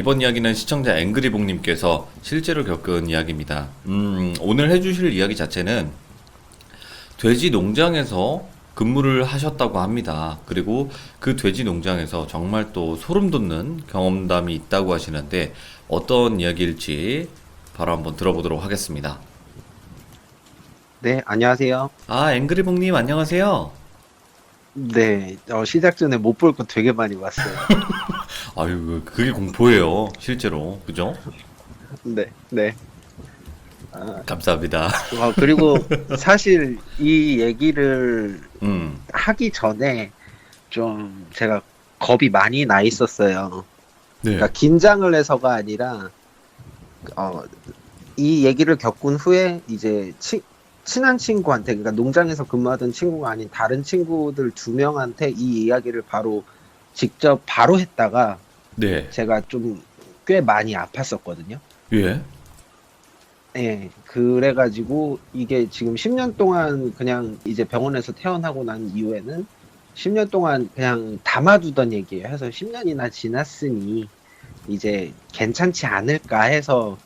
이번 이야기는 시청자 앵그리봉님께서 실제로 겪은 이야기입니다. 오늘 해주실 이야기 자체는 돼지 농장에서 근무를 하셨다고 합니다. 그리고 그 돼지 농장에서 정말 또 소름 돋는 경험담이 있다고 하시는데 어떤 이야기일지 바로 한번 들어보도록 하겠습니다. 네, 안녕하세요. 아, 앵그리봉님 안녕하세요. 네, 시작 전에 못 볼 거 되게 많이 봤어요. 아유, 그게 공포예요. 실제로. 그죠? 네, 네. 아, 감사합니다. 그리고 사실 이 얘기를 음, 하기 전에 좀 제가 겁이 많이 나 있었어요. 네. 그러니까 긴장을 해서가 아니라, 어, 이 얘기를 겪은 후에 이제 친한 친구한테, 그러니까 농장에서 근무하던 친구가 아닌 다른 친구들 두 명한테 이 이야기를 직접 바로 했다가 네. 제가 좀 꽤 많이 아팠었거든요. 예. 예, 그래가지고 이게 지금 10년 동안 그냥 이제 병원에서 퇴원하고 난 이후에는 10년 동안 그냥 담아두던 얘기예요. 해서 10년이나 지났으니 이제 괜찮지 않을까 해서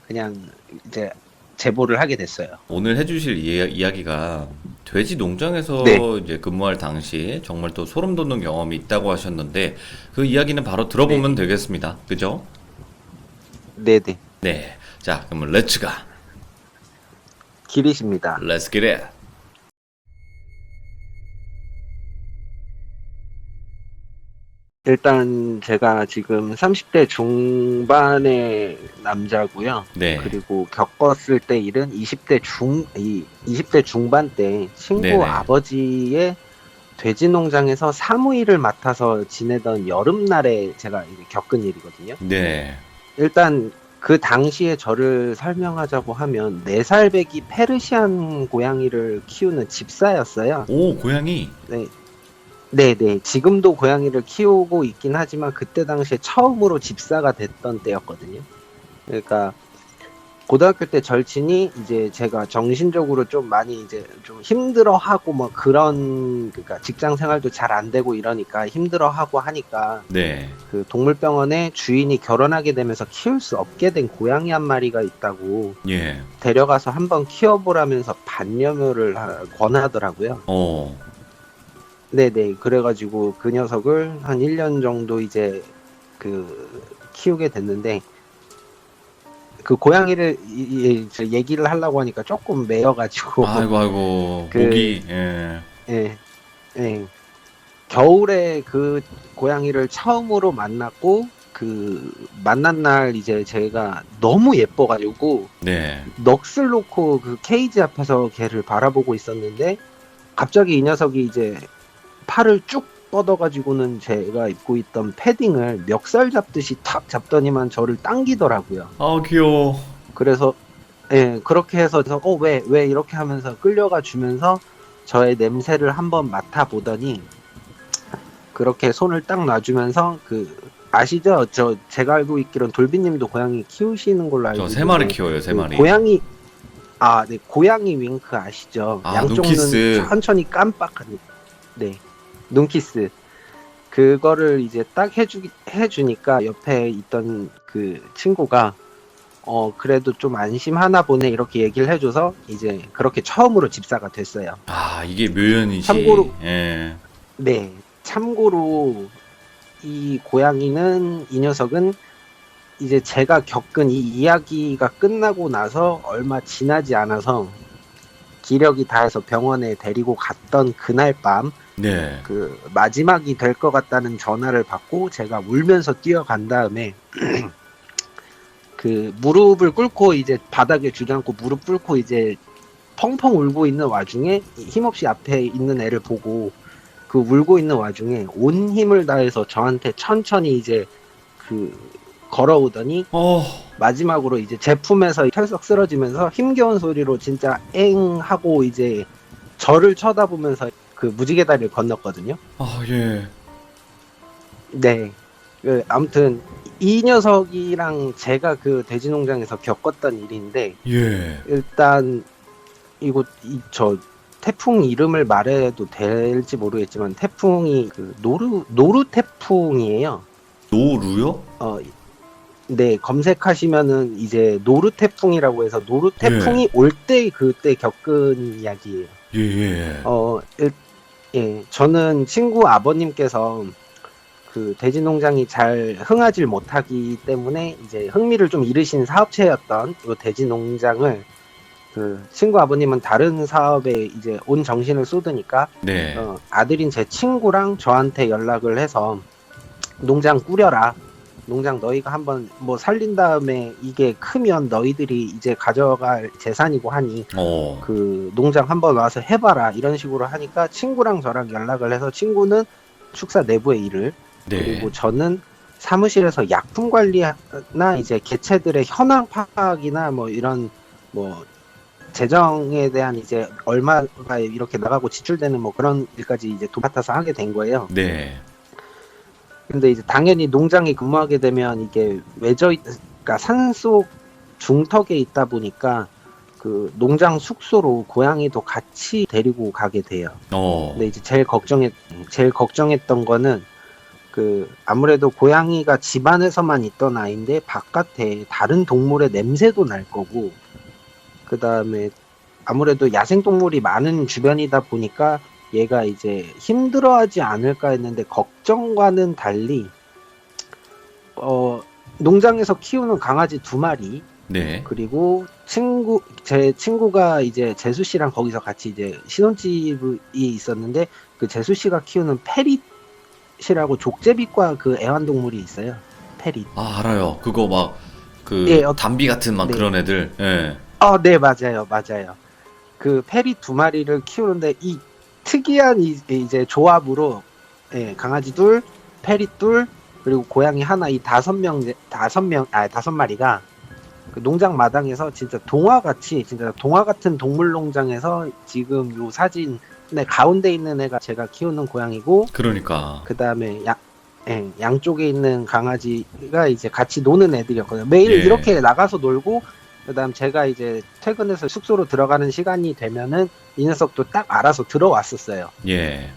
그냥 이제 제보를 하게 됐어요. 오늘 해주실 이야기가 돼지 농장에서 네, 이제 근무할 당시 정말 또 소름 돋는 경험이 있다고 하셨는데 그 이야기는 바로 들어보면 네, 되겠습니다. 그죠? 네네. 네. 자, 그러면 렛츠가. 길이십니다. Let's get it. 일단 제가 지금 30대 중반의 남자고요. 네. 그리고 겪었을 때 일은 20대 중반 때 친구 네네. 아버지의 돼지 농장에서 사무일을 맡아서 지내던 여름날에 제가 이제 겪은 일이거든요. 네. 일단 그 당시에 저를 설명하자고 하면 4살 배기 페르시안 고양이를 키우는 집사였어요. 오, 고양이. 네, 네네. 지금도 고양이를 키우고 있긴 하지만 그때 당시에 처음으로 집사가 됐던 때였거든요. 그러니까 고등학교 때 절친이 이제 제가 정신적으로 좀 많이 이제 좀 힘들어하고 뭐 그러니까 직장 생활도 잘 안 되고 이러니까 힘들어하고 하니까 네. 그 동물병원에 주인이 결혼하게 되면서 키울 수 없게 된 고양이 한 마리가 있다고 예. 데려가서 한번 키워보라면서 반려묘를 권하더라고요. 어. 네네. 그래가지고 그 녀석을 한 1년 정도 이제 키우게 됐는데, 그 고양이를 얘기를 하려고 하니까 조금 매여가지고, 아이고, 아이고. 그, 목이, 예. 예, 예. 겨울에 그 고양이를 처음으로 만났고, 그 만난 날 이제 제가 너무 예뻐가지고, 네. 넋을 놓고 그 케이지 앞에서 걔를 바라보고 있었는데, 갑자기 이 녀석이 이제 팔을 쭉 뻗어가지고는 제가 입고 있던 패딩을 멱살 잡듯이 탁 잡더니만 저를 당기더라고요. 아, 귀여워. 그래서 예, 그렇게 해서 왜 이렇게 하면서 끌려가 주면서 저의 냄새를 한번 맡아보더니 그렇게 손을 딱 놔주면서 아시죠? 제가 알고 있기로는 돌비님도 고양이 키우시는 걸로 알고 저 3마리 있는데 키워요, 그 3마리. 네, 고양이 윙크 아시죠? 아, 양쪽 눈키스. 눈 천천히 깜빡하는. 네. 눈키스. 그거를 이제 딱 해주니까 옆에 있던 그 친구가, 그래도 좀 안심하나 보네, 이렇게 얘기를 해줘서 이제 그렇게 처음으로 집사가 됐어요. 아, 이게 묘연이지. 참고로, 예. 네. 참고로 이 녀석은 이제 제가 겪은 이 이야기가 끝나고 나서 얼마 지나지 않아서 기력이 다해서 병원에 데리고 갔던 그날 밤, 네. 마지막이 될 것 같다는 전화를 받고 제가 울면서 뛰어간 다음에 무릎을 꿇고 이제 바닥에 주저앉고 무릎 꿇고 이제 펑펑 울고 있는 와중에 힘없이 앞에 있는 애를 보고 울고 있는 와중에 온 힘을 다해서 저한테 천천히 이제 걸어오더니 어, 마지막으로 이제 제 품에서 털썩 쓰러지면서 힘겨운 소리로 진짜 엥 하고 이제 저를 쳐다보면서 무지개 다리를 건넜거든요. 아, 예. 네. 아무튼 이 녀석이랑 제가 그 돼지 농장에서 겪었던 일인데, 예. 일단 저 태풍 이름을 말해도 될지 모르겠지만 태풍이 노루 태풍이에요. 노루요? 네, 검색하시면은 이제 노르태풍이라고 해서 노르태풍이 예. 올 때 그때 겪은 이야기예요. 예, 예. 어, 예, 저는 친구 아버님께서 그 돼지 농장이 잘 흥하질 못하기 때문에 이제 흥미를 좀 잃으신 사업체였던 이 돼지 농장을 그 친구 아버님은 다른 사업에 이제 온 정신을 쏟으니까 네. 아들인 제 친구랑 저한테 연락을 해서 농장 꾸려라. 농장 너희가 한번 뭐 살린 다음에 이게 크면 너희들이 이제 가져갈 재산이고 하니 어. 그 농장 한번 와서 해봐라 이런 식으로 하니까 친구랑 저랑 연락을 해서 친구는 축사 내부의 일을 네. 그리고 저는 사무실에서 약품 관리나 이제 개체들의 현황 파악이나 뭐 이런 뭐 재정에 대한 이제 얼마가 이렇게 나가고 지출되는 뭐 그런 일까지 이제 도맡아서 하게 된 거예요. 네. 근데 이제 당연히 농장에 근무하게 되면 이게 그러니까 산속 중턱에 있다 보니까 그 농장 숙소로 고양이도 같이 데리고 가게 돼요. 어. 근데 이제 제일 걱정했던 거는 그 아무래도 고양이가 집 안에서만 있던 아이인데 바깥에 다른 동물의 냄새도 날 거고 그 다음에 아무래도 야생동물이 많은 주변이다 보니까 얘가 이제 힘들어하지 않을까 했는데 걱정과는 달리 농장에서 키우는 강아지 2마리 네. 그리고 제 친구가 이제 재수 씨랑 거기서 같이 이제 신혼집이 있었는데 그 재수 씨가 키우는 페릿이라고 족제비과 그 애완동물이 있어요. 페릿. 아, 알아요. 그거 막 그 예, 담비 같은 막 네. 그런 애들. 예. 네, 맞아요. 그 페릿 2마리를 키우는데 이 특이한 이제 조합으로 예, 강아지 둘, 페릿 둘, 그리고 고양이 하나 이 5마리가 그 농장 마당에서 진짜 동화 같은 동물 농장에서 지금 요 사진의 가운데 있는 애가 제가 키우는 고양이고 그러니까. 그 다음에 양쪽에 있는 강아지가 이제 같이 노는 애들이었거든요. 매일 예. 이렇게 나가서 놀고 그다음 제가 이제 퇴근해서 숙소로 들어가는 시간이 되면은 이 녀석도 딱 알아서 들어왔었어요. 예.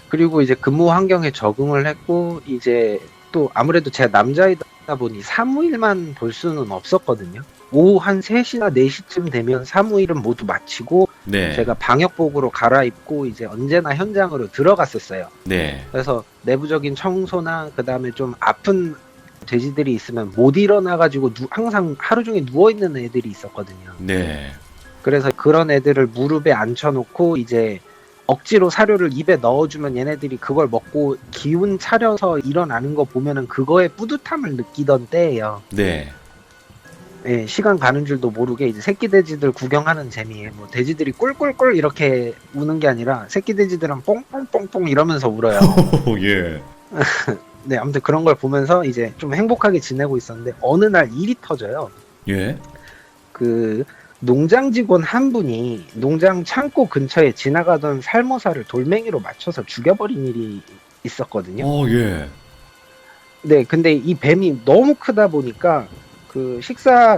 그리고 이제 근무 환경에 적응을 했고 이제 또 아무래도 제가 남자이다 보니 사무일만 볼 수는 없었거든요. 오후 한 3시나 4시쯤 되면 사무일은 모두 마치고 네. 제가 방역복으로 갈아입고 이제 언제나 현장으로 들어갔었어요. 네. 그래서 내부적인 청소나 그다음에 좀 아픈 돼지들이 있으면 못 일어나가지고 항상 하루 종일 누워있는 애들이 있었거든요. 네. 그래서 그런 애들을 무릎에 앉혀놓고 이제 억지로 사료를 입에 넣어주면 얘네들이 그걸 먹고 기운 차려서 일어나는 거 보면은 그거에 뿌듯함을 느끼던 때예요. 네. 예, 시간 가는 줄도 모르게 이제 새끼 돼지들 구경하는 재미에 뭐 돼지들이 꿀꿀꿀 이렇게 우는 게 아니라 새끼 돼지들은 뽕뽕뽕뽕 이러면서 울어요. 오, 예. 네, 아무튼 그런 걸 보면서 이제 좀 행복하게 지내고 있었는데 어느 날 일이 터져요. 예. 그 농장 직원 한 분이 농장 창고 근처에 지나가던 살모사를 돌멩이로 맞춰서 죽여버린 일이 있었거든요. 예. 네, 근데 이 뱀이 너무 크다 보니까 그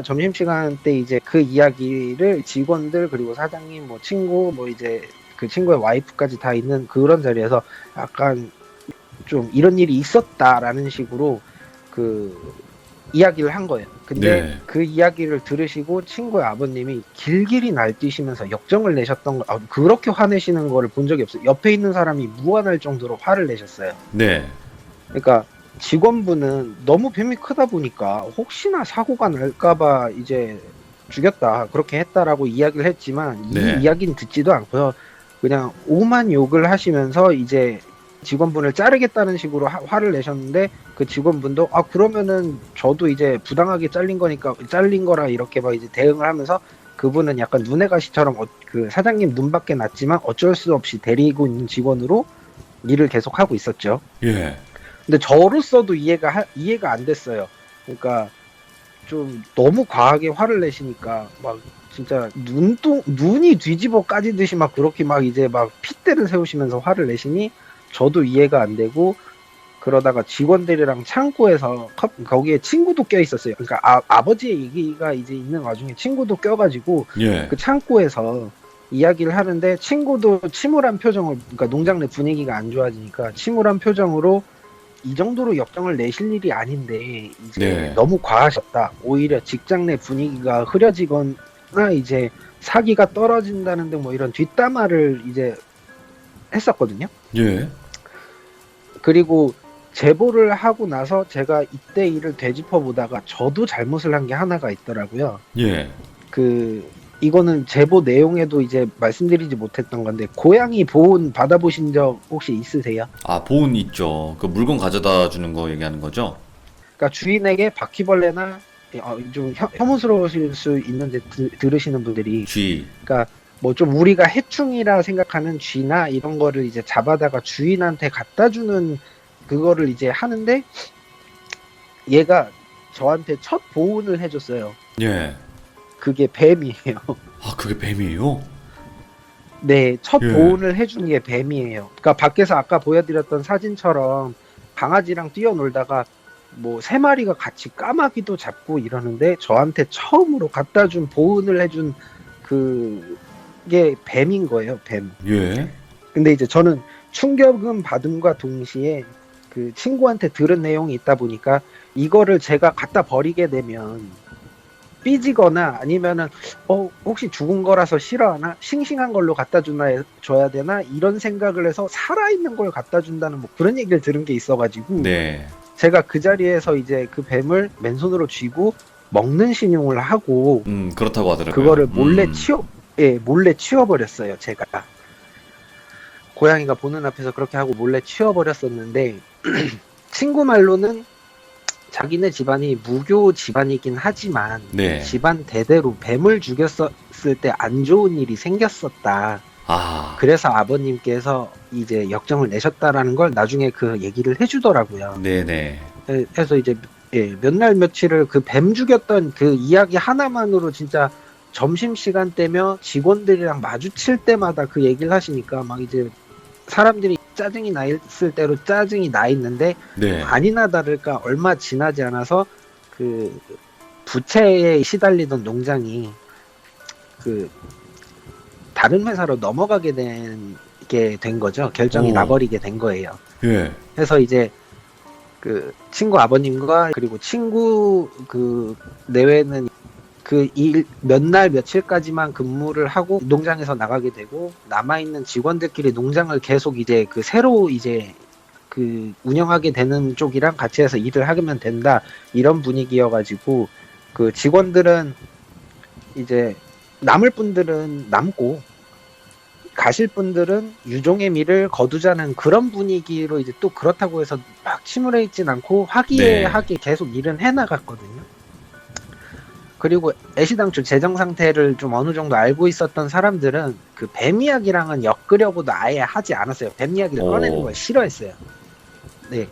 점심시간 때 이제 그 이야기를 직원들 그리고 사장님 뭐 친구 뭐 이제 그 친구의 와이프까지 다 있는 그런 자리에서 약간 좀 이런 일이 있었다라는 식으로 그 이야기를 한 거예요. 근데 네. 그 이야기를 들으시고 친구의 아버님이 길길이 날뛰시면서 역정을 내셨던 거, 그렇게 화내시는 거를 본 적이 없어요. 옆에 있는 사람이 무안할 정도로 화를 내셨어요. 네. 그러니까 직원분은 너무 뱀이 크다 보니까 혹시나 사고가 날까봐 이제 죽였다 그렇게 했다라고 이야기를 했지만 네. 이 이야기는 듣지도 않고요. 그냥 오만 욕을 하시면서 이제 직원분을 자르겠다는 식으로 화를 내셨는데 그 직원분도 그러면은 저도 이제 부당하게 잘린 거라 이렇게 막 이제 대응을 하면서 그분은 약간 눈의 가시처럼 그 사장님 눈밖에 났지만 어쩔 수 없이 데리고 있는 직원으로 일을 계속 하고 있었죠. 예. 근데 저로서도 이해가 안 됐어요. 그러니까 좀 너무 과하게 화를 내시니까 막 진짜 눈이 뒤집어 까지듯이 막 그렇게 막 이제 막 핏대를 세우시면서 화를 내시니 저도 이해가 안 되고 그러다가 직원들이랑 창고에서 거기에 친구도 껴 있었어요. 그러니까 아버지의 얘기가 이제 있는 와중에 친구도 껴가지고 예. 그 창고에서 이야기를 하는데 친구도 침울한 표정을 그러니까 농장 내 분위기가 안 좋아지니까 침울한 표정으로 이 정도로 역정을 내실 일이 아닌데 이제 네. 너무 과하셨다. 오히려 직장 내 분위기가 흐려지거나 이제 사기가 떨어진다는 등 뭐 이런 뒷담화를 이제 했었거든요. 예. 그리고 제보를 하고 나서 제가 이때 일을 되짚어 보다가 저도 잘못을 한 게 하나가 있더라고요. 예. 이거는 제보 내용에도 이제 말씀드리지 못했던 건데, 고양이 보온 받아보신 적 혹시 있으세요? 아, 보온 있죠. 그 물건 가져다 주는 거 얘기하는 거죠? 그러니까 주인에게 바퀴벌레나 좀 혐오스러우실 수 있는데 들으시는 분들이, 쥐. 그러니까 뭐 좀 우리가 해충이라 생각하는 쥐나 이런 거를 이제 잡아다가 주인한테 갖다 주는 그거를 이제 하는데, 얘가 저한테 첫 보온을 해줬어요. 예. 그게 뱀이에요. 아, 그게 뱀이에요? 네, 첫 예. 보온을 해준 게 뱀이에요. 그러니까 밖에서 아까 보여드렸던 사진처럼 강아지랑 뛰어놀다가 뭐 3마리가 같이 까마귀도 잡고 이러는데, 저한테 처음으로 갖다 준 보온을 해준 그게 뱀인 거예요, 뱀. 예. 근데 이제 저는 충격은 받음과 동시에 그 친구한테 들은 내용이 있다 보니까, 이거를 제가 갖다 버리게 되면 삐지거나 아니면은 혹시 죽은 거라서 싫어하나, 싱싱한 걸로 갖다 줘야 되나, 이런 생각을 해서 살아있는 걸 갖다 준다는 뭐 그런 얘기를 들은 게 있어가지고, 네. 제가 그 자리에서 이제 그 뱀을 맨손으로 쥐고 먹는 신용을 하고 그렇다고 하더라고요. 그거를 몰래 치워버렸어요. 제가 고양이가 보는 앞에서 그렇게 하고 몰래 치워버렸었는데, 친구 말로는 자기네 집안이 무교 집안이긴 하지만 네. 집안 대대로 뱀을 죽였었을 때 안 좋은 일이 생겼었다. 아. 그래서 아버님께서 이제 역정을 내셨다라는 걸 나중에 그 얘기를 해주더라고요. 네네. 그래서 이제 몇 날 며칠을 그 뱀 죽였던 그 이야기 하나만으로 진짜 점심시간 때며 직원들이랑 마주칠 때마다 그 얘기를 하시니까 막 이제 사람들이 짜증이 나 있을 대로 짜증이 나 있는데, 네. 아니나 다를까 얼마 지나지 않아서 그 부채에 시달리던 농장이 그 다른 회사로 넘어가게 된 거죠. 결정이 오. 나버리게 된 거예요. 예. 그래서 이제 그 친구 아버님과 그리고 친구 그 내외는 그 일 몇 날 며칠까지만 근무를 하고 농장에서 나가게 되고, 남아있는 직원들끼리 농장을 계속 이제 그 새로 이제 그 운영하게 되는 쪽이랑 같이 해서 일을 하면 된다, 이런 분위기여가지고, 그 직원들은 이제 남을 분들은 남고 가실 분들은 유종의 미를 거두자는 그런 분위기로, 이제 또 그렇다고 해서 막 침울해 있진 않고 화기애애하게 계속 일은 해나갔거든요. 그리고 애시당초 재정 상태를 좀 어느 정도 알고 있었던 사람들은 그 뱀 이야기랑은 엮으려고도 아예 하지 않았어요. 뱀 이야기를 꺼내는 걸 싫어했어요. 네.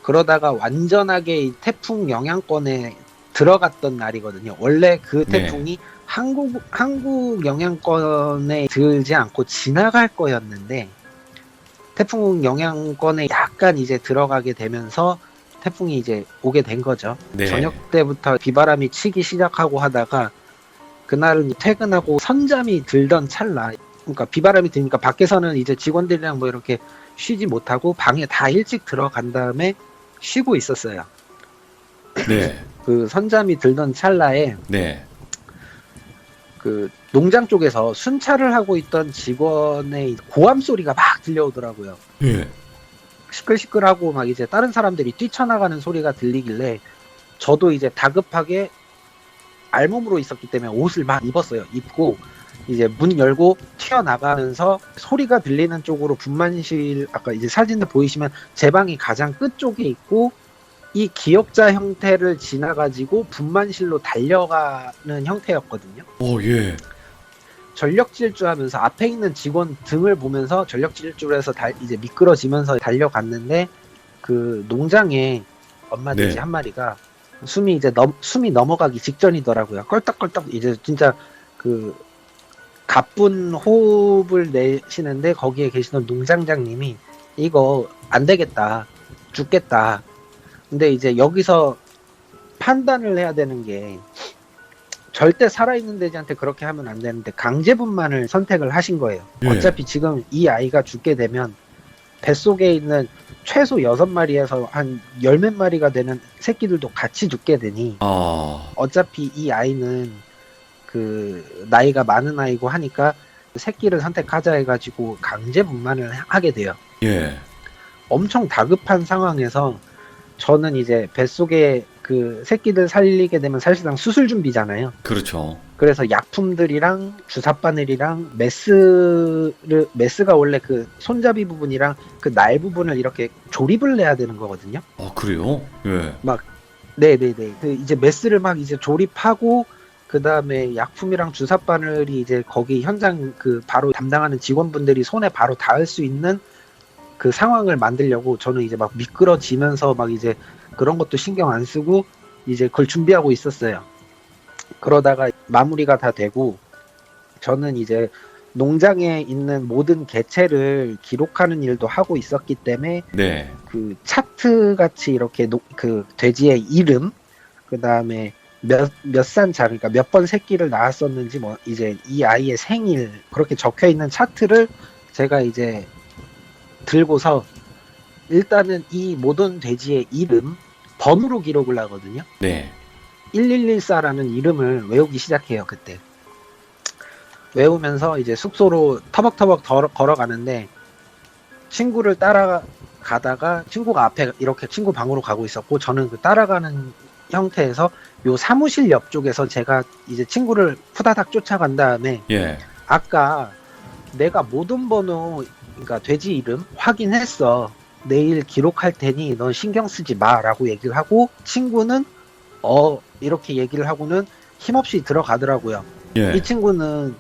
그러다가 완전하게 이 태풍 영향권에 들어갔던 날이거든요. 원래 그 태풍이 한국 영향권에 들지 않고 지나갈 거였는데, 태풍 영향권에 약간 이제 들어가게 되면서 태풍이 이제 오게 된 거죠. 네. 저녁 때부터 비바람이 치기 시작하고 하다가, 그날은 퇴근하고 선잠이 들던 찰나, 그러니까 비바람이 드니까 밖에서는 이제 직원들이랑 뭐 이렇게 쉬지 못하고 방에 다 일찍 들어간 다음에 쉬고 있었어요. 네. 그 선잠이 들던 찰나에 네. 그 농장 쪽에서 순찰을 하고 있던 직원의 고함 소리가 막 들려오더라고요. 예. 시끌시끌하고 막 이제 다른 사람들이 뛰쳐나가는 소리가 들리길래, 저도 이제 다급하게 알몸으로 있었기 때문에 옷을 막 입었어요. 입고 이제 문 열고 튀어나가면서 소리가 들리는 쪽으로, 분만실 아까 이제 사진을 보이시면 제 방이 가장 끝 쪽에 있고, 이 기역자 형태를 지나가지고 분만실로 달려가는 형태였거든요. 오, 예. 전력 질주하면서 앞에 있는 직원 등을 보면서 전력 질주를 해서 이제 미끄러지면서 달려갔는데, 그 농장에 엄마 돼지 네. 한 마리가 숨이 넘어가기 직전이더라고요. 껄떡껄떡 이제 진짜 그 가쁜 호흡을 내쉬는데, 거기에 계시던 농장장님이 이거 안 되겠다, 죽겠다. 근데 이제 여기서 판단을 해야 되는 게, 절대 살아있는 돼지한테 그렇게 하면 안 되는데 강제분만을 선택을 하신 거예요. 예. 어차피 지금 이 아이가 죽게 되면 뱃속에 있는 최소 6마리에서 한 10몇 마리가 되는 새끼들도 같이 죽게 되니 아, 어차피 이 아이는 그 나이가 많은 아이고 하니까 새끼를 선택하자 해가지고 강제 분만을 하게 돼요. 예. 엄청 다급한 상황에서 저는 이제 뱃속에 그 새끼들 살리게 되면 사실상 수술 준비잖아요. 그렇죠. 그래서 약품들이랑 주사 바늘이랑 메스가 원래 그 손잡이 부분이랑 그 날 부분을 이렇게 조립을 해야 되는 거거든요. 그래요? 예. 네네네. 그 이제 메스를 막 이제 조립하고 그 다음에 약품이랑 주사 바늘이 이제 거기 현장 그 바로 담당하는 직원분들이 손에 바로 닿을 수 있는 그 상황을 만들려고 저는 이제 막 미끄러지면서 막 이제 그런 것도 신경 안 쓰고 이제 그걸 준비하고 있었어요. 그러다가 마무리가 다 되고 저는 이제 농장에 있는 모든 개체를 기록하는 일도 하고 있었기 때문에 네. 그 차트 같이 이렇게 그 돼지의 이름, 그 다음에 몇 산차, 그러니까 몇 번 새끼를 낳았었는지 뭐 이제 이 아이의 생일 그렇게 적혀 있는 차트를 제가 이제 들고서 일단은 이 모든 돼지의 이름 번호로 기록을 하거든요. 네. 1114라는 이름을 외우기 시작해요. 그때 외우면서 이제 숙소로 터벅터벅 걸어가는데 친구를 따라가다가 친구가 앞에 이렇게 친구 방으로 가고 있었고 저는 그 따라가는 형태에서 요 사무실 옆쪽에서 제가 이제 친구를 후다닥 쫓아간 다음에 예. 아까 내가 모든 번호 그러니까 돼지 이름 확인했어. 내일 기록할 테니 넌 신경 쓰지 마라고 얘기를 하고 친구는 이렇게 얘기를 하고는 힘없이 들어가더라고요. 예. 이 친구는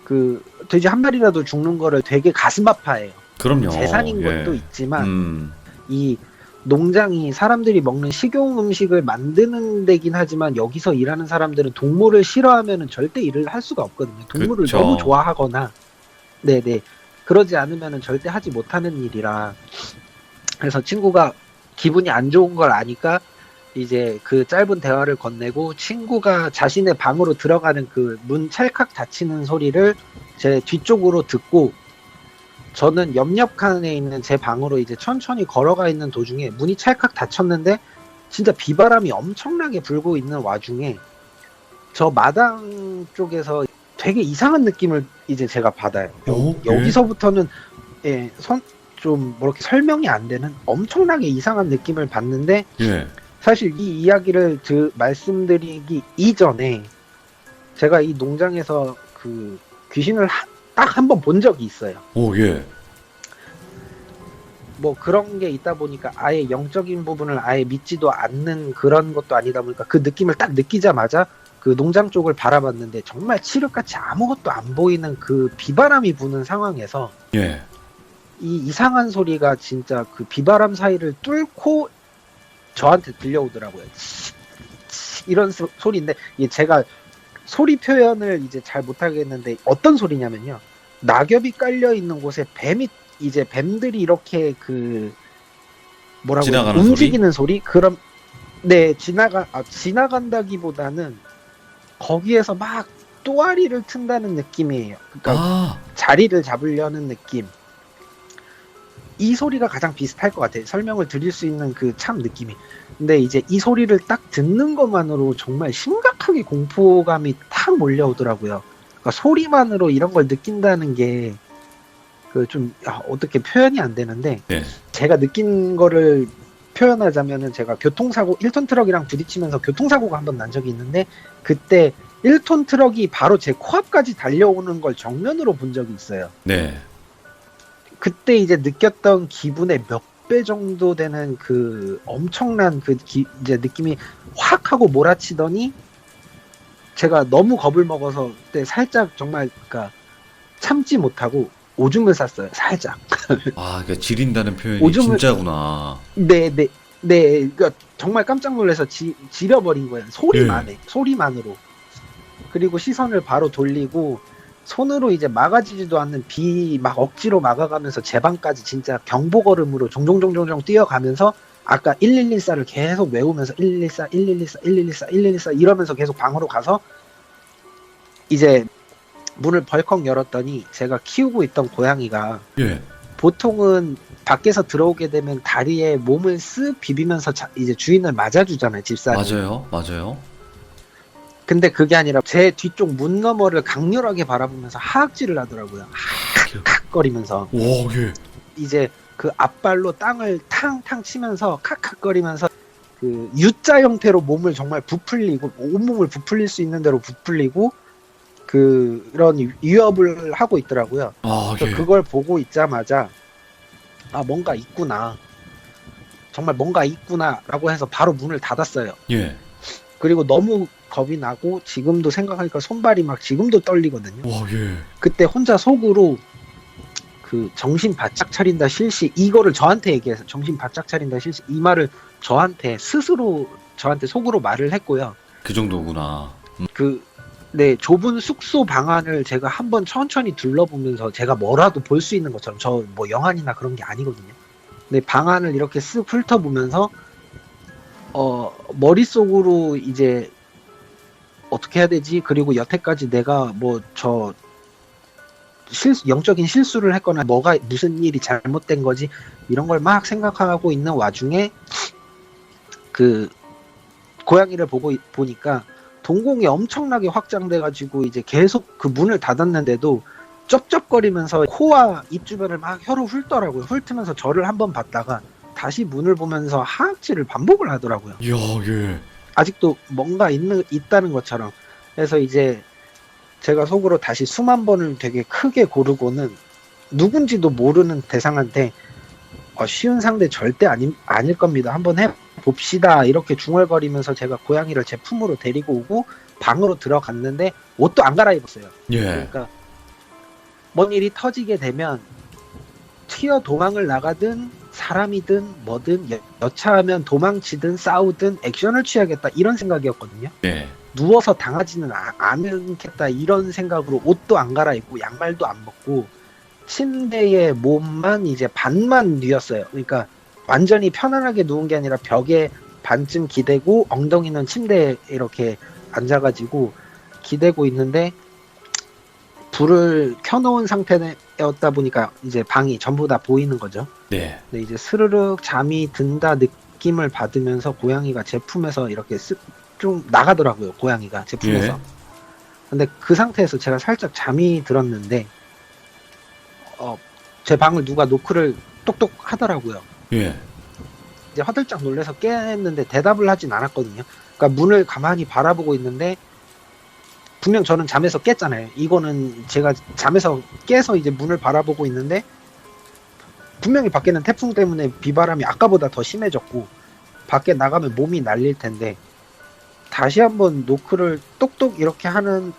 그 돼지 한 마리라도 죽는 거를 되게 가슴 아파해요. 그럼요. 재산인 예. 것도 있지만 이 농장이 사람들이 먹는 식용 음식을 만드는 데긴 하지만 여기서 일하는 사람들은 동물을 싫어하면은 절대 일을 할 수가 없거든요. 동물을 그쵸. 너무 좋아하거나 네네 그러지 않으면은 절대 하지 못하는 일이라 그래서 친구가 기분이 안 좋은 걸 아니까 이제 그 짧은 대화를 건네고 친구가 자신의 방으로 들어가는 그 문 찰칵 닫히는 소리를 제 뒤쪽으로 듣고 저는 옆 칸에 있는 제 방으로 이제 천천히 걸어가 있는 도중에 문이 찰칵 닫혔는데 진짜 비바람이 엄청나게 불고 있는 와중에 저 마당 쪽에서 되게 이상한 느낌을 이제 제가 받아요. 여기서부터는 예, 좀 뭐렇게 설명이 안 되는 엄청나게 이상한 느낌을 받는데 예. 사실 이 이야기를 말씀드리기 이전에 제가 이 농장에서 그 귀신을 딱 한 번 본 적이 있어요. 예. 뭐 그런 게 있다 보니까 아예 영적인 부분을 아예 믿지도 않는 그런 것도 아니다 보니까 그 느낌을 딱 느끼자마자 그 농장 쪽을 바라봤는데 정말 칠흑같이 아무것도 안 보이는 그 비바람이 부는 상황에서 예. 이 이상한 소리가 진짜 그 비바람 사이를 뚫고 저한테 들려오더라고요. 이런 소리인데 제가 소리 표현을 이제 잘 못하겠는데 어떤 소리냐면요. 낙엽이 깔려 있는 곳에 뱀들이 이렇게 그 뭐라고 지나가는 움직이는 소리? 그럼 네 지나간다기보다는 거기에서 막 또아리를 튼다는 느낌이에요. 그러니까 자리를 잡으려는 느낌. 이 소리가 가장 비슷할 것 같아요. 설명을 드릴 수 있는 그 참 느낌이. 근데 이제 이 소리를 딱 듣는 것만으로 정말 심각하게 공포감이 탁 몰려오더라고요. 그러니까 소리만으로 이런 걸 느낀다는 게 그 좀 어떻게 표현이 안 되는데 네. 제가 느낀 거를 표현하자면은 제가 1톤 트럭이랑 부딪히면서 교통사고가 한 번 난 적이 있는데 그때 1톤 트럭이 바로 제 코앞까지 달려오는 걸 정면으로 본 적이 있어요. 네. 그때 이제 느꼈던 기분의 몇 배 정도 되는 그 엄청난 이제 느낌이 확 하고 몰아치더니 제가 너무 겁을 먹어서 그때 살짝 정말 그러니까 참지 못하고 오줌을 쌌어요. 살짝. 그러니까 지린다는 표현이 오줌을- 진짜구나. 네. 그러니까 정말 깜짝 놀라서 지려버린 거예요. 소리만으로. 그리고 시선을 바로 돌리고 손으로 이제 막아지지도 않는 비 막 억지로 막아가면서 제 방까지 진짜 경보 걸음으로 종종종종 뛰어가면서 아까 1114를 계속 외우면서 1114, 1114, 1114, 1114 이러면서 계속 방으로 가서 이제 문을 벌컥 열었더니 제가 키우고 있던 고양이가 예. 보통은 밖에서 들어오게 되면 다리에 몸을 쓱 비비면서 이제 주인을 맞아주잖아요, 집사람이. 맞아요. 맞아요. 근데 그게 아니라 제 뒤쪽 문 너머를 강렬하게 바라보면서 하악질을 하더라고요. 칵칵거리면서. 와, 예. 이제 그 앞발로 땅을 탕탕 치면서 칵칵거리면서 그 U자 형태로 몸을 정말 부풀리고 온몸을 부풀릴 수 있는 대로 부풀리고 그런 위협을 하고 있더라고요. 아, 그래서 예. 그걸 보고 있자마자 아 뭔가 있구나. 정말 뭔가 있구나라고 해서 바로 문을 닫았어요. 예. 그리고 너무 겁이 나고 지금도 생각하니까 손발이 막 지금도 떨리거든요. 와, 예. 그때 혼자 속으로 그 정신 바짝 차린다 실시 이거를 저한테 얘기해서 정신 바짝 차린다 실시 이 말을 저한테 스스로 저한테 속으로 말을 했고요. 그 정도구나. 네, 좁은 숙소 방안을 제가 한번 천천히 둘러보면서 제가 뭐라도 볼 수 있는 것처럼 저 뭐 영화이나 그런 게 아니거든요. 근데 방안을 이렇게 쓱 훑어보면서 머릿속으로 이제 어떻게 해야 되지? 그리고 여태까지 내가 뭐 영적인 실수를 했거나 뭐가 무슨 일이 잘못된 거지 이런 걸 막 생각하고 있는 와중에 그 고양이를 보니까 동공이 엄청나게 확장돼가지고 이제 계속 그 문을 닫았는데도 쩝쩝거리면서 코와 입 주변을 막 혀로 훑더라고요. 훑으면서 저를 한번 봤다가 다시 문을 보면서 하악질을 반복을 하더라고요. 이야, 예. 아직도 뭔가 있다는 것처럼. 그래서 이제 제가 속으로 다시 숨 한 번을 되게 크게 고르고는 누군지도 모르는 대상한테 쉬운 상대 절대 아닐 겁니다. 한번 해봅시다. 이렇게 중얼거리면서 제가 고양이를 제 품으로 데리고 오고 방으로 들어갔는데 옷도 안 갈아입었어요. 예. 그러니까 뭔 일이 터지게 되면 튀어 도망을 나가든 사람이든 뭐든 여차하면 도망치든 싸우든 액션을 취하겠다 이런 생각이었거든요. 예. 누워서 당하지는 않겠다 이런 생각으로 옷도 안 갈아입고 양말도 안 벗고 침대에 몸만 이제 반만 뉘었어요. 그러니까 완전히 편안하게 누운 게 아니라 벽에 반쯤 기대고 엉덩이는 침대에 이렇게 앉아가지고 기대고 있는데 불을 켜놓은 상태였다 보니까 이제 방이 전부 다 보이는 거죠. 네. 근데 이제 스르륵 잠이 든다 느낌을 받으면서 고양이가 제 품에서 이렇게 좀 나가더라고요. 고양이가 제 품에서. 예. 근데 그 상태에서 제가 살짝 잠이 들었는데 제 방을 누가 노크를 똑똑 하더라고요. 예. 이제 화들짝 놀라서 깼는데 대답을 하진 않았거든요. 그러니까 문을 가만히 바라보고 있는데 분명 저는 잠에서 깼잖아요. 이거는 제가 잠에서 깨서 이제 문을 바라보고 있는데 분명히 밖에는 태풍 때문에 비바람이 아까보다 더 심해졌고 밖에 나가면 몸이 날릴 텐데 다시 한번 노크를 똑똑 이렇게 하는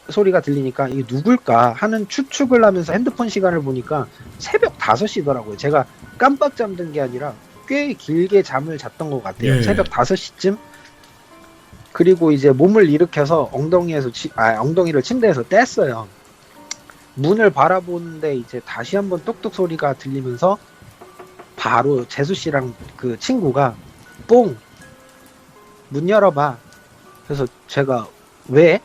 소리가 들리니까 이게 누굴까 하는 추측을 하면서 핸드폰 시간을 보니까 새벽 5시더라고요. 제가 깜빡 잠든 게 아니라 꽤 길게 잠을 잤던 것 같아요. 예. 새벽 5시쯤. 그리고 이제 몸을 일으켜서 엉덩이를 침대에서 뗐어요. 문을 바라보는데 이제 다시 한번 똑똑 소리가 들리면서 바로 재수 씨랑 그 친구가 뽕! 문 열어봐. 그래서 제가 왜?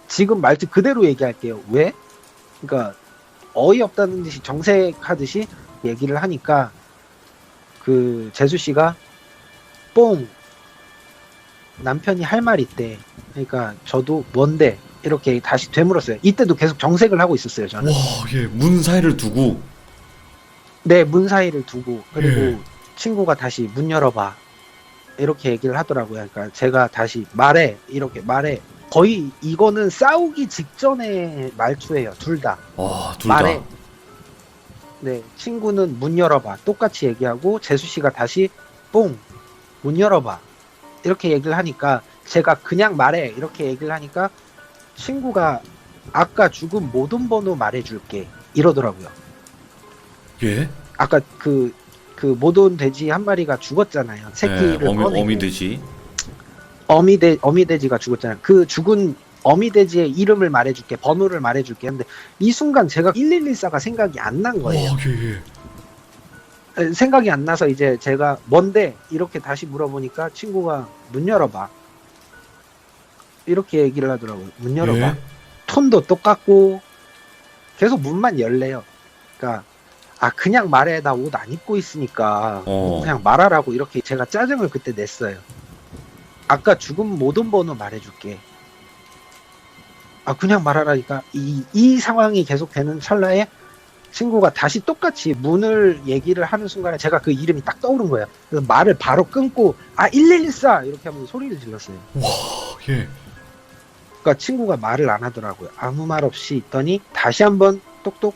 지금 말투 그대로 얘기할게요. 왜? 그러니까 어이없다는 듯이 정색하듯이 얘기를 하니까 그 재수 씨가 뽕! 남편이 할 말 있대. 그러니까 저도 뭔데? 이렇게 다시 되물었어요. 이때도 계속 정색을 하고 있었어요. 저는. 와, 예. 문 사이를 두고. 네, 문 사이를 두고 그리고 예. 친구가 다시 문 열어봐. 이렇게 얘기를 하더라고요. 그러니까 제가 다시 말해. 이렇게 말해. 거의 이거는 싸우기 직전의 말투예요. 둘 다. 와, 둘 말해. 다. 네, 친구는 문 열어봐. 똑같이 얘기하고 재수 씨가 다시 뽕! 문 열어봐. 이렇게 얘기를 하니까 제가 그냥 말해. 이렇게 얘기를 하니까 친구가 아까 죽은 모든 번호 말해줄게. 이러더라고요. 예. 아까 그 모돈 돼지 한 마리가 죽었잖아요. 새끼를 예. 꺼내고. 어미듯이. 어미돼지가 죽었잖아요. 그 죽은 어미돼지의 이름을 말해줄게. 번호를 말해줄게. 근데 이 순간 제가 1114가 생각이 안 난 거예요. 와, 예, 예. 생각이 안 나서 이제 제가 뭔데? 이렇게 다시 물어보니까 친구가 문 열어봐. 이렇게 얘기를 하더라고요. 문 열어봐. 예. 톤도 똑같고 계속 문만 열래요. 그러니까 아 그냥 말해, 나 옷 안 입고 있으니까 그냥 말하라고 이렇게 제가 짜증을 그때 냈어요. 아까 죽은 모든 번호 말해줄게. 아 그냥 말하라니까. 이 상황이 계속되는 찰나에 친구가 다시 똑같이 문을 얘기를 하는 순간에 제가 그 이름이 딱 떠오른 거예요. 그래서 말을 바로 끊고 아 1114 이렇게 하면서 소리를 질렀어요. 예. 그러니까 친구가 말을 안 하더라고요. 아무 말 없이 있더니 다시 한번 똑똑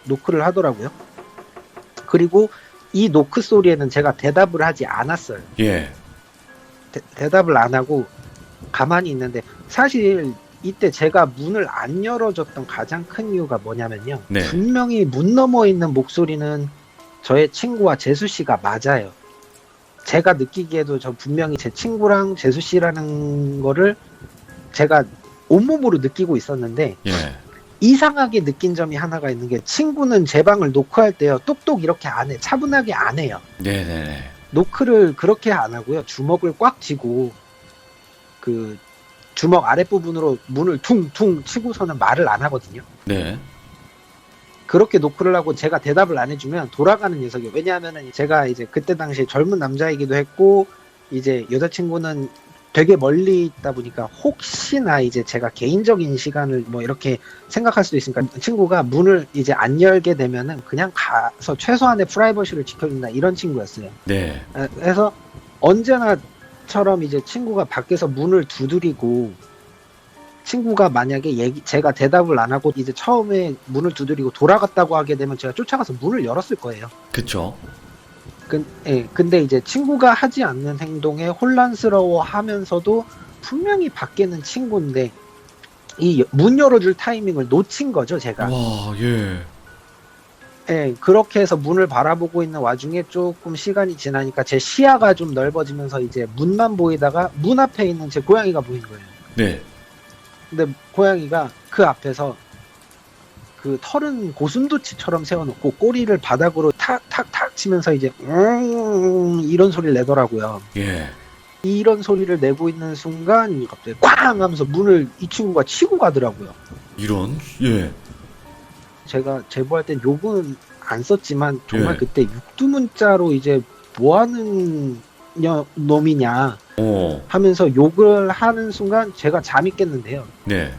노크를 하더라고요. 그리고 이 노크 소리에는 제가 대답을 하지 않았어요. 예. 대답을 안 하고 가만히 있는데, 사실 이때 제가 문을 안 열어줬던 가장 큰 이유가 뭐냐면요. 네. 분명히 문 너머에 있는 목소리는 저의 친구와 재수 씨가 맞아요. 제가 느끼기에도 저 분명히 제 친구랑 재수 씨라는 거를 제가 온몸으로 느끼고 있었는데, 예. 이상하게 느낀 점이 하나가 있는 게, 친구는 제 방을 노크할 때요 똑똑 이렇게 안 해. 차분하게 안 해요. 네네네. 노크를 그렇게 안 하고요. 주먹을 꽉 쥐고 그 주먹 아랫부분으로 문을 퉁퉁 치고서는 말을 안 하거든요. 네. 그렇게 노크를 하고 제가 대답을 안 해주면 돌아가는 녀석이에요. 왜냐하면은 제가 이제 그때 당시에 젊은 남자이기도 했고, 이제 여자친구는 되게 멀리 있다 보니까 혹시나 이제 제가 개인적인 시간을 뭐 이렇게 생각할 수도 있으니까, 친구가 문을 이제 안 열게 되면은 그냥 가서 최소한의 프라이버시를 지켜준다, 이런 친구였어요. 네. 그래서 언제나처럼 이제 친구가 밖에서 문을 두드리고, 친구가 만약에 제가 대답을 안 하고 이제 처음에 문을 두드리고 돌아갔다고 하게 되면 제가 쫓아가서 문을 열었을 거예요. 그쵸. 근데 이제 친구가 하지 않는 행동에 혼란스러워 하면서도 분명히 밖에는 친구인데 이 문 열어줄 타이밍을 놓친 거죠, 제가. 와, 예. 예, 그렇게 해서 문을 바라보고 있는 와중에 조금 시간이 지나니까 제 시야가 좀 넓어지면서 이제 문만 보이다가 문 앞에 있는 제 고양이가 보인 거예요. 네. 근데 고양이가 그 앞에서 그 털은 고슴도치처럼 세워놓고 꼬리를 바닥으로 탁탁탁 치면서 이제 이런 소리를 내더라고요. 예. 이런 소리를 내고 있는 순간 갑자기 꽝 하면서 문을 이 친구가 치고 가더라고요. 이런? 예. 제가 제보할 땐 욕은 안 썼지만 정말 예. 그때 육두문자로 이제 뭐하는 놈이냐 하면서 욕을 하는 순간 제가 잠이 깼는데요. 네.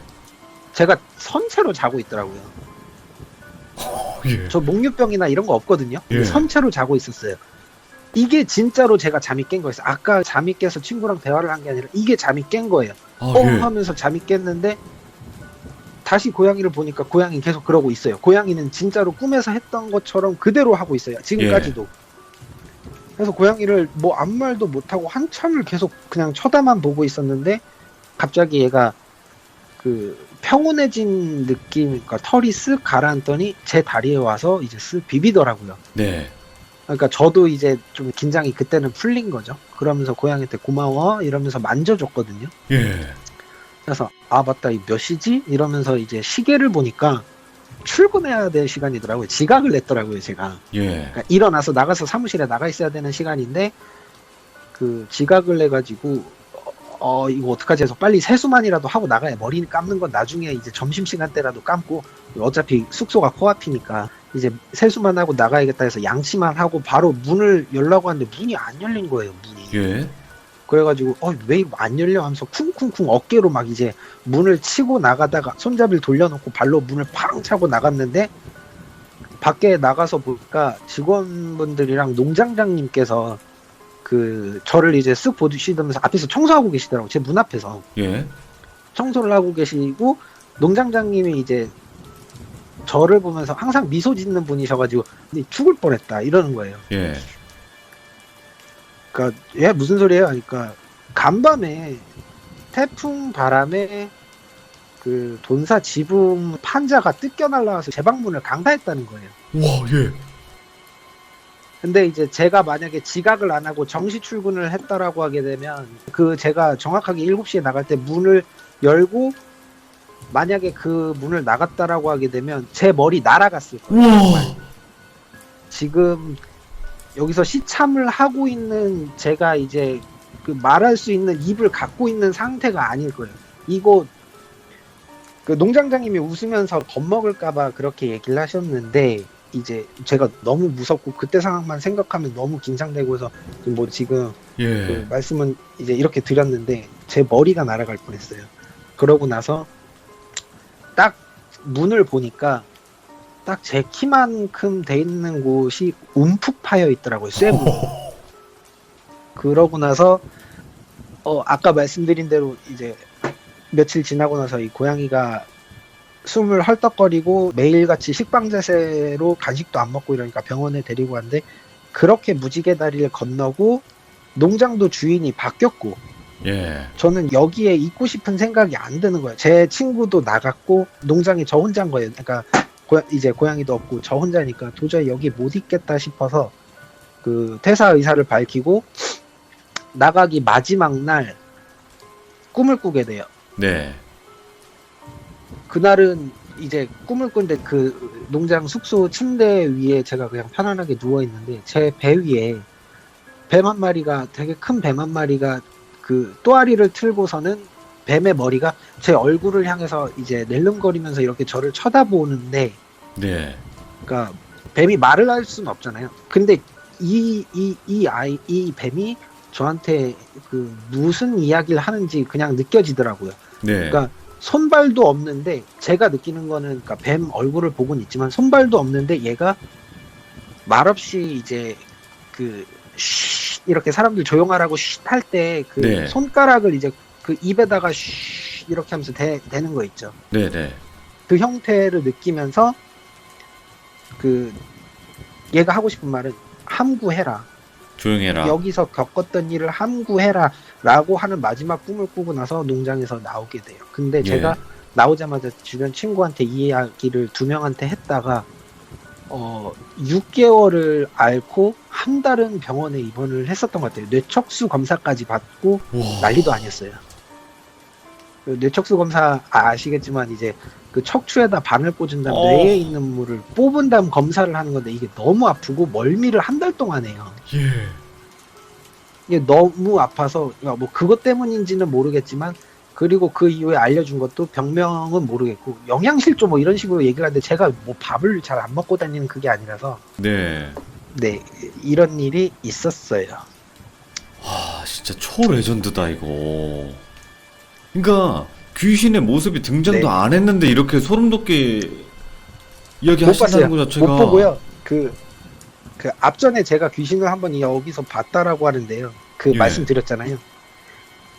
제가 선체로 자고 있더라고요. 예. 저 목류병이나 이런 거 없거든요. 예. 선체로 자고 있었어요. 이게 진짜로 제가 잠이 깬 거였어요. 아까 잠이 깨서 친구랑 대화를 한 게 아니라 이게 잠이 깬 거예요. 아, 예. 하면서 잠이 깼는데 다시 고양이를 보니까 고양이 계속 그러고 있어요. 고양이는 진짜로 꿈에서 했던 것처럼 그대로 하고 있어요. 지금까지도. 그래서 고양이를 뭐 아무 말도 못하고 한참을 계속 그냥 쳐다만 보고 있었는데, 갑자기 얘가 그 평온해진 느낌, 그러니까 털이 쓱 가라앉더니 제 다리에 와서 이제 쓱 비비더라고요. 네. 그러니까 저도 이제 좀 긴장이 그때는 풀린 거죠. 그러면서 고양이한테 고마워 이러면서 만져줬거든요. 예. 그래서 아 맞다, 이 몇 시지? 이러면서 이제 시계를 보니까 출근해야 될 시간이더라고요. 지각을 냈더라고요, 제가. 예. 그러니까 일어나서 나가서 사무실에 나가 있어야 되는 시간인데 그 지각을 내가지고 이거 어떡하지 해서 빨리 세수만이라도 하고 나가야, 머리 감는 건 나중에 이제 점심시간 때라도 감고 어차피 숙소가 코앞이니까 이제 세수만 하고 나가야겠다 해서 양치만 하고 바로 문을 열라고 하는데 문이 안 열린 거예요, 문이. 예. 그래가지고 왜 이거 안 열려 하면서 쿵쿵쿵 어깨로 막 이제 문을 치고 나가다가 손잡이를 돌려놓고 발로 문을 팡 차고 나갔는데, 밖에 나가서 보니까 직원분들이랑 농장장님께서 그 저를 이제 쓱 보시면서 앞에서 청소하고 계시더라고요. 제 문 앞에서 예. 청소를 하고 계시고, 농장장님이 이제 저를 보면서 항상 미소 짓는 분이셔가지고 죽을 뻔했다 이러는 거예요. 예. 그러니까 얘 무슨 소리예요? 그러니까 간밤에 태풍 바람에 그 돈사 지붕 판자가 뜯겨 날라와서 제 방문을 강타했다는 거예요. 와, 예. 근데 이제 제가 만약에 지각을 안 하고 정시 출근을 했다라고 하게 되면, 그 제가 정확하게 7시에 나갈 때 문을 열고 만약에 그 문을 나갔다라고 하게 되면 제 머리 날아갔을 거예요. 정말. 지금 여기서 시참을 하고 있는 제가 이제 그 말할 수 있는 입을 갖고 있는 상태가 아닐 거예요. 이거 그 농장장님이 웃으면서 겁먹을까봐 그렇게 얘기를 하셨는데, 이제 제가 너무 무섭고 그때 상황만 생각하면 너무 긴장되고 해서 뭐 지금 그 예. 말씀은 이제 이렇게 드렸는데 제 머리가 날아갈 뻔했어요. 그러고 나서 딱 문을 보니까 딱 제 키만큼 돼 있는 곳이 움푹 파여 있더라고요. 쇠문. 그러고 나서 아까 말씀드린 대로 이제 며칠 지나고 나서 이 고양이가 숨을 헐떡거리고 매일같이 식빵제세로 간식도 안 먹고 이러니까 병원에 데리고 왔는데 그렇게 무지개 다리를 건너고 농장도 주인이 바뀌었고 예. 저는 여기에 있고 싶은 생각이 안 드는 거예요. 제 친구도 나갔고 농장이 저 혼자인 거예요. 그러니까 이제 고양이도 없고 저 혼자니까 도저히 여기 못 있겠다 싶어서 그 퇴사 의사를 밝히고 나가기 마지막 날 꿈을 꾸게 돼요. 네. 그날은 이제 꿈을 꾼데 그 농장 숙소 침대 위에 제가 그냥 편안하게 누워 있는데 제 배 위에 뱀 한 마리가 되게 큰 뱀 한 마리가 그 또아리를 틀고서는 뱀의 머리가 제 얼굴을 향해서 이제 낼름거리면서 이렇게 저를 쳐다보는데 네. 그러니까 뱀이 말을 할 수는 없잖아요. 근데 이 뱀이 저한테 그 무슨 이야기를 하는지 그냥 느껴지더라고요. 네. 그러니까 손발도 없는데 제가 느끼는 거는 그러니까 뱀 얼굴을 보고는 있지만 손발도 없는데 얘가 말없이 이제 그 쉬, 이렇게 사람들 조용하라고 할 때 그 네. 손가락을 이제 그 입에다가 쉬 이렇게 하면서 대는 거 있죠. 네, 네. 그 형태를 느끼면서 그 얘가 하고 싶은 말은 함구해라. 조용해라. 여기서 겪었던 일을 함구해라 라고 하는 마지막 꿈을 꾸고 나서 농장에서 나오게 돼요. 근데 예. 제가 나오자마자 주변 친구한테 이 이야기를 2명한테 했다가 6개월을 앓고 한 달은 병원에 입원을 했었던 것 같아요. 뇌척수 검사까지 받고 와. 난리도 아니었어요. 그 뇌척수 검사 아시겠지만 이제 그 척추에다 바늘 꽂은 다음 뇌에 있는 물을 뽑은 다음 검사를 하는 건데 이게 너무 아프고 멀미를 한 달 동안 해요. 예. 이게 너무 아파서 뭐 그것 때문인지는 모르겠지만 그리고 그 이후에 알려준 것도 병명은 모르겠고 영양실조 뭐 이런 식으로 얘기를 하는데 제가 뭐 밥을 잘 안 먹고 다니는 그게 아니라서 네. 네 이런 일이 있었어요. 와, 진짜 초레전드다 이거. 그러니까 귀신의 모습이 등장도 네. 안 했는데 이렇게 소름 돋게 이야기 못 봤어요. 하신다는 것 자체가 못 보고요. 그 앞전에 제가 귀신을 한번 여기서 봤다라고 하는데요. 그 예. 말씀드렸잖아요.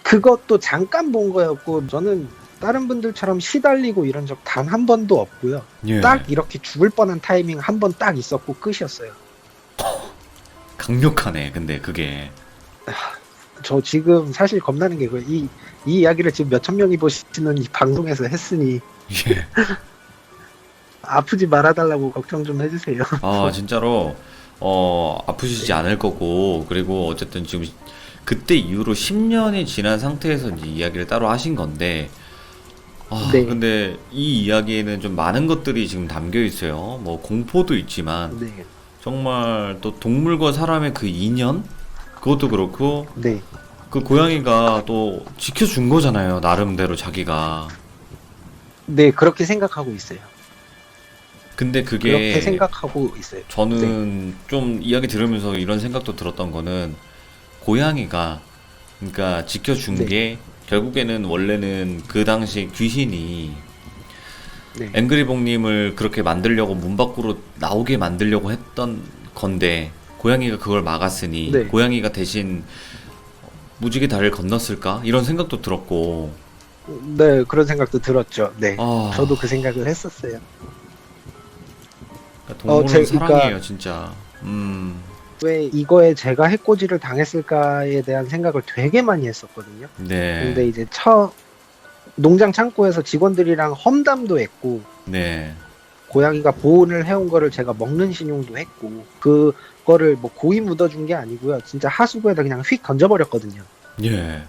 그것도 잠깐 본 거였고 저는 다른 분들처럼 시달리고 이런 적 단 한 번도 없고요. 예. 딱 이렇게 죽을 뻔한 타이밍 한 번 딱 있었고 끝이었어요. 강력하네. 근데 그게 저 지금 사실 겁나는 게 이 이야기를 지금 몇천 명이 보시는 이 방송에서 했으니 예. 아프지 말아달라고 걱정 좀 해주세요. 아, 진짜로 아프시지 않을 거고 그리고 어쨌든 지금 그때 이후로 10년이 지난 상태에서 이제 이야기를 따로 하신 건데 네. 근데 이 이야기에는 좀 많은 것들이 지금 담겨 있어요. 뭐 공포도 있지만 네, 정말 또 동물과 사람의 그 인연 그것도 그렇고 네, 그 고양이가 또 지켜준 거잖아요. 나름대로 자기가. 네 그렇게 생각하고 있어요. 근데 그렇게 그게 생각하고 있어요. 저는 좀 이야기 들으면서 이런 생각도 들었던 거는 고양이가 그러니까 지켜준 네. 게 결국에는 원래는 그 당시 귀신이 네, 앵그리봉님을 그렇게 만들려고 문 밖으로 나오게 만들려고 했던 건데 고양이가 그걸 막았으니 네. 고양이가 대신 무지개 다리를 건넜을까? 이런 생각도 들었고 네 그런 생각도 들었죠. 네, 아, 저도 그 생각을 했었어요. 그러니까 동물은 그러니까 사랑이에요 진짜. 왜 이거에 제가 해코지를 당했을까에 대한 생각을 되게 많이 했었거든요. 네. 근데 이제 농장 창고에서 직원들이랑 험담도 했고 네. 고양이가 보온을 해온 거를 제가 먹는 신용도 했고 그거를 뭐 고이 묻어준 게 아니고요. 진짜 하수구에다 그냥 휙 던져버렸거든요. 예.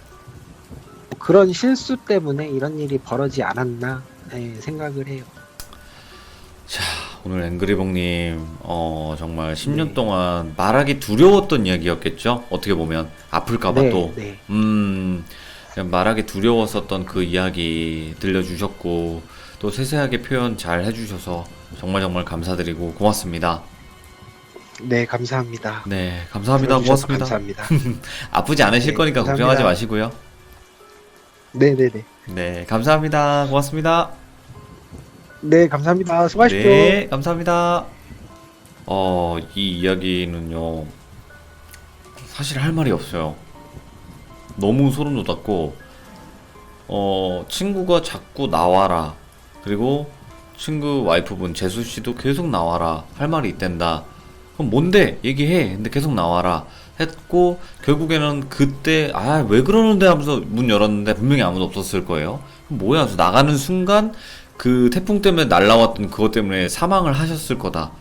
그런 실수 때문에 이런 일이 벌어지지 않았나 생각을 해요. 자, 오늘 앵그리봉님, 정말 10년 네. 동안 말하기 두려웠던 이야기였겠죠? 어떻게 보면. 아플까봐 네, 또. 네, 그냥 말하기 두려웠었던 그 이야기 들려주셨고, 또 세세하게 표현 잘 해주셔서 정말 정말 감사드리고 고맙습니다. 네, 감사합니다. 네, 감사합니다. 들어주셔서 고맙습니다. 감사합니다. 아프지 않으실 네, 거니까 감사합니다. 걱정하지 마시고요. 네네네. 네, 감사합니다. 고맙습니다. 네, 감사합니다. 수고하십시오. 네, 감사합니다. 이 이야기는요, 사실 할 말이 없어요. 너무 소름 돋았고, 친구가 자꾸 나와라. 그리고 친구 와이프분 재수 씨도 계속 나와라. 할 말이 있댄다. 그럼 뭔데? 얘기해. 근데 계속 나와라. 했고, 결국에는 그때, 왜 그러는데 하면서 문 열었는데 분명히 아무도 없었을 거예요. 그럼 뭐야? 그래서 나가는 순간 그 태풍 때문에 날라왔던 그것 때문에 사망을 하셨을 거다.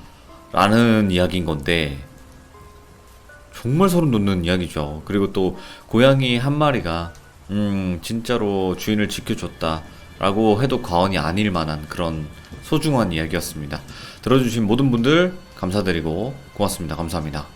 라는 이야기인 건데, 정말 소름 돋는 이야기죠. 그리고 또 고양이 한 마리가 진짜로 주인을 지켜줬다 라고 해도 과언이 아닐 만한 그런 소중한 이야기였습니다. 들어주신 모든 분들 감사드리고 고맙습니다. 감사합니다.